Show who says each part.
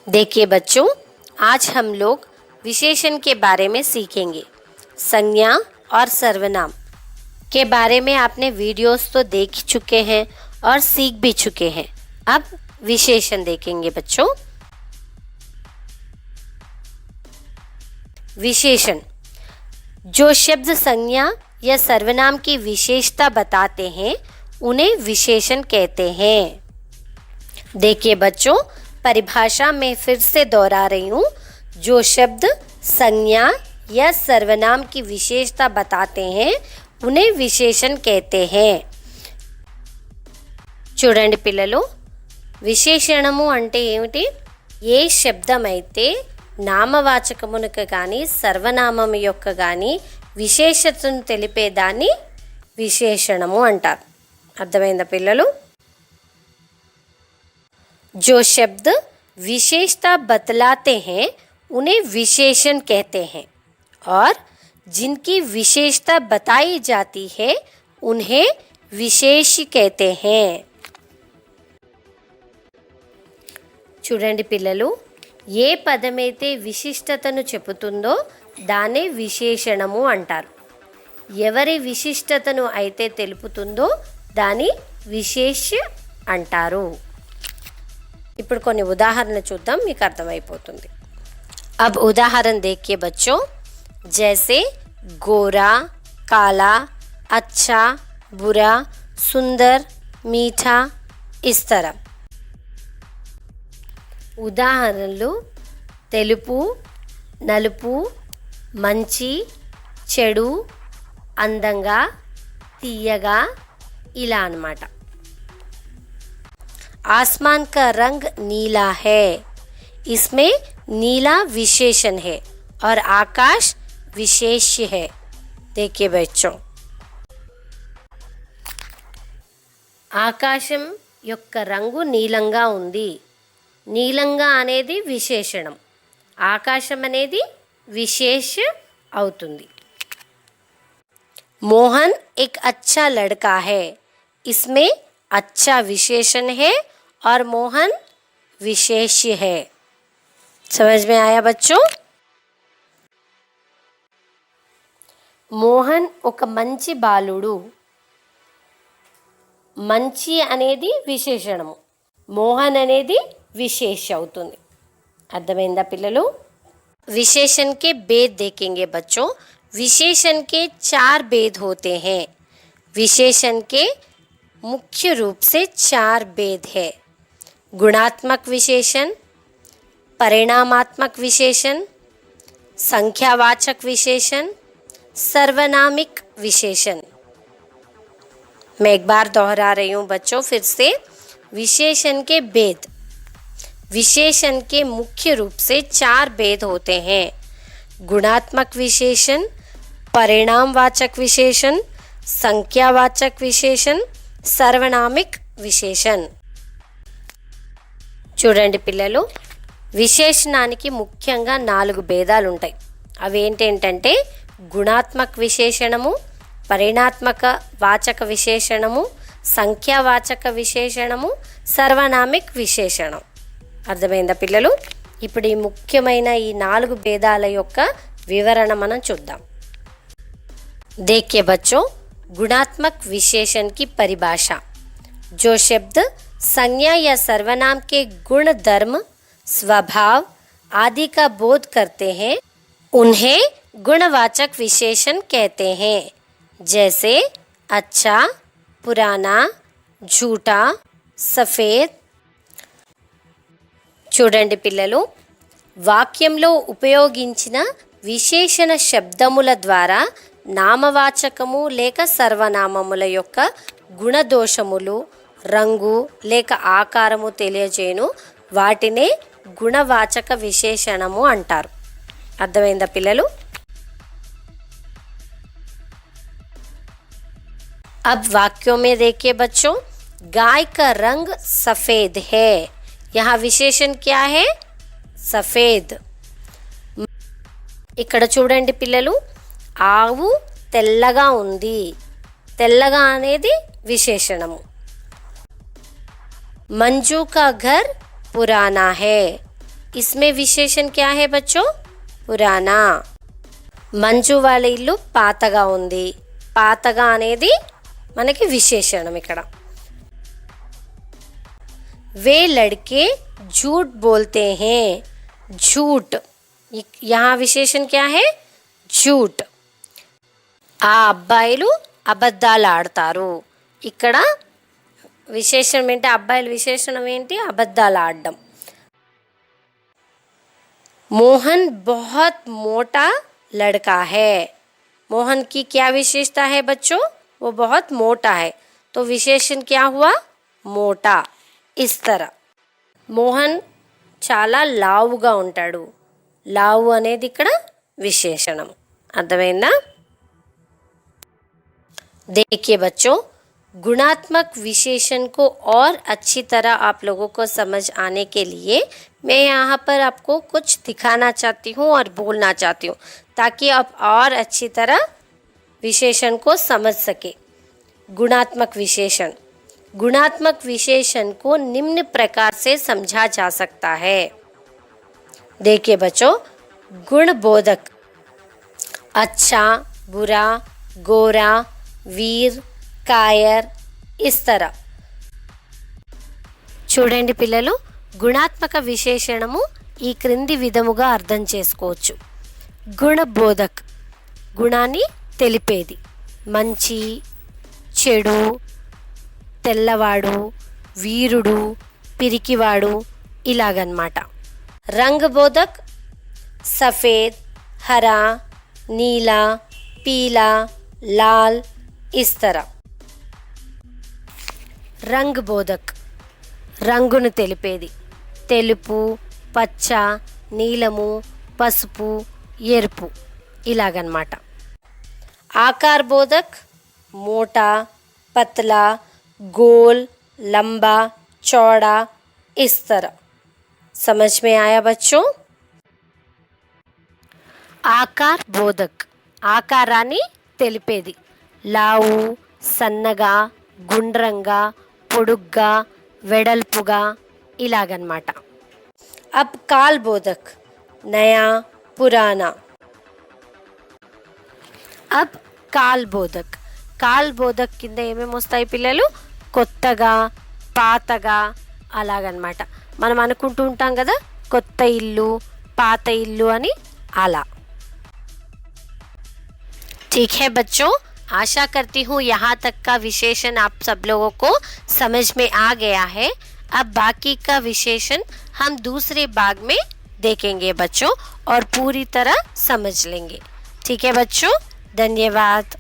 Speaker 1: देखिए बच्चों, आज हम लोग विशेषण के बारे में सीखेंगे। संज्ञा और सर्वनाम के बारे में आपने वीडियोस तो देख चुके हैं और सीख भी चुके हैं। अब विशेषण देखेंगे बच्चों। विशेषण जो शब्द संज्ञा या सर्वनाम की विशेषता बताते हैं उन्हें विशेषण कहते हैं। देखिए बच्चों, परिभाषा में फिर से दोहरा रही हूँ। जो शब्द संज्ञा या सर्वनाम की विशेषता बताते हैं उन्हें विशेषण कहते हैं। చూడండి పిల్లలు, విశేషణము అంటే ఏమిటి? ఏ శబ్దమైతే నామవాచకమునకు కానీ సర్వనామం యొక్క కానీ విశేషతను తెలిపేదాన్ని విశేషణము అంటారు। అర్థమైందా పిల్లలు? जो शब्द विशेषता बतलाते हैं उन्हें विशेषण कहते हैं और जिनकी विशेषता बताई जाती है उन्हें विशेष कहते हैं। చూడండి పిల్లలు, ఏ పదమైతే విశిష్టతను చెబుతుందో దానే విశేషణము అంటారు। ఎవరి విశిష్టతను అయితే తెలుపుతుందో దాని విశేష అంటారు। ఇప్పుడు కొన్ని ఉదాహరణలు చూద్దాం, మీకు అర్థమైపోతుంది। अब उदाहरण देखिए बच्चों, जैसे गोरा, काला, अच्छा, बुरा, सुंदर, मीठा, इस तरह। ఉదాహరణలు తెలుపు, నలుపు, మంచి, చెడు, అందంగా, తీయగా, ఇలా అన్నమాట। आसमान का रंग नीला है, इसमें नीला विशेषण है और आकाश विशेष है। देखिए बच्चों, ఆకాశం యొక్క రంగు నీలంగా ఉంది। నీలంగా అనేది విశేషణం, ఆకాశం అనేది విశేష అవుతుంది। मोहन एक अच्छा लड़का है, इसमें अच्छा विशेषण है और मोहन विशेष है। समझ में आया बच्चों? మోహన్ ఒక మంచి బాలుడు, మంచి అనేది విశేషణము, మోహన్ అనేది విశేష అవుతుంది। అర్థమైందా పిల్లలు? विशेषण के भेद देखेंगे बच्चों। विशेषण के 4 भेद होते हैं। विशेषण के मुख्य रूप से 4 भेद है। गुणात्मक विशेषण, परिणामात्मक विशेषण, संख्यावाचक विशेषण, सर्वनामिक विशेषण। मैं एक बार दोहरा रही हूँ बच्चों फिर से। विशेषण के भेद, विशेषण के मुख्य रूप से 4 भेद होते हैं। गुणात्मक विशेषण, परिणामवाचक विशेषण, संख्यावाचक विशेषण, సర్వనామిక్ విశేషణ్। చూడండి పిల్లలు, విశేషణానికి ముఖ్యంగా 4 భేదాలు ఉంటాయి। అవి ఏంటంటే గుణాత్మక విశేషణము, పరిణాత్మక వాచక విశేషణము, సంఖ్యావాచక విశేషణము, సర్వనామిక్ విశేషణం। అర్థమైందా పిల్లలు? ఇప్పుడు ఈ ముఖ్యమైన ఈ 4 భేదాల యొక్క వివరణ మనం చూద్దాం। देखिए बच्चों, गुणात्मक विशेषण की परिभाषा। जो शब्द संज्ञा या सर्वनाम के गुण, धर्म, स्वभाव आदि का बोध करते हैं उन्हें गुणवाचक विशेषण कहते हैं। जैसे अच्छा, पुराना, झूठा, सफ़ेद। చూడండి పిల్లలు, వాక్యంలో ఉపయోగించిన విశేషణ శబ్దముల ద్వారా నామవాచకము లేక సర్వనామముల యొక్క గుణదోషములు, రంగు లేక ఆకారము తెలియజేయను వాటినే గుణవాచక విశేషణము అంటారు। అర్థమైందా పిల్లలు? अब वाक्यों में देखिए बच्चों, गाय का रंग सफ़ेद है। यहाँ विशेषण क्या है? सफ़ेद। ఇక్కడ చూడండి పిల్లలు, ఆవు తెల్లగా ఉంది, తెల్లగా అనేది విశేషణము। మంజు కా ఘర్ పురానా హై, इसमें विशेषण क्या है बच्चों? పురాణా. మంజు వాళ్ళ ఇల్లు పాతగా ఉంది. పాతగా అనేది మనకి విశేషణం ఇక్కడ. वे लड़के झूठ बोलते हैं. झूठ, यहाँ विशेषण क्या है? झूठ. ఆ అబ్బాయిలు అబద్ధాలు ఆడతారు. ఇక్కడ విశేషణం ఏంటి? అబ్బాయిల విశేషణం ఏంటి? అబద్ధాలు ఆడడం. मोहन बहुत मोटा लड़का है. मोहन की क्या विशेषता है बच्चों? वो बहुत मोटा है. तो विशेषण क्या हुआ? मोटा. इस तरह మోహన్ చాలా లావుగా ఉంటాడు. లావు అనేది ఇక్కడ విశేషణం. అర్థమైందా? देखिए बच्चों, गुणात्मक विशेषण को और अच्छी तरह आप लोगों को समझ आने के लिए मैं यहाँ पर आपको कुछ दिखाना चाहती हूँ और बोलना चाहती हूँ ताकि आप और अच्छी तरह विशेषण को समझ सके. गुणात्मक विशेषण. गुणात्मक विशेषण को निम्न प्रकार से समझा जा सकता है. देखिए बच्चों, गुणबोधक. अच्छा, बुरा, गोरा, वीर, कायर, इस तरह. చూడండి పిల్లలు, గుణాత్మక విశేషణము ఈ క్రింది విధముగా అర్థం చేసుకోవచ్చు. గుణబోధక్, గుణాన్ని తెలిపేది. మంచి, చెడు, తెల్లవాడు, వీరుడు, పిరికివాడు, ఇలాగనమాట. రంగబోధక్ సఫేద్, హరా, నీలా, పీలా, లాల్, इस तरह. రంగ్ బోధక్, రంగును తెలిపేది. తెలుపు, పచ్చ, నీలము, పసుపు, ఎరుపు, ఇలాగనమాట. ఆకార్ బోధక్ మోటా, పతలా, गोल, लंबा, चौड़ा, इस तरह. समझ में आया बच्चों? ఆకార్ బోధక్, ఆకారాన్ని తెలిపేది. లావు, సన్నగా, గుండ్రంగా, పొడుగ్గా, వెడల్పుగా, ఇలాగనమాట. अब काल बोधक, नया, पुराना. अब కాల్ బోధక్. కాల్ బోధక్ కింద ఏమేమి వస్తాయి పిల్లలు? కొత్తగా, పాతగా, అలాగనమాట. మనం అనుకుంటూ ఉంటాం కదా, కొత్త ఇల్లు, పాత ఇల్లు అని, అలా. ठीक है बच्चों, आशा करती हूँ यहाँ तक का विशेषण आप सब लोगों को समझ में आ गया है. अब बाकी का विशेषण हम दूसरे भाग में देखेंगे बच्चों और पूरी तरह समझ लेंगे. ठीक है बच्चों, धन्यवाद.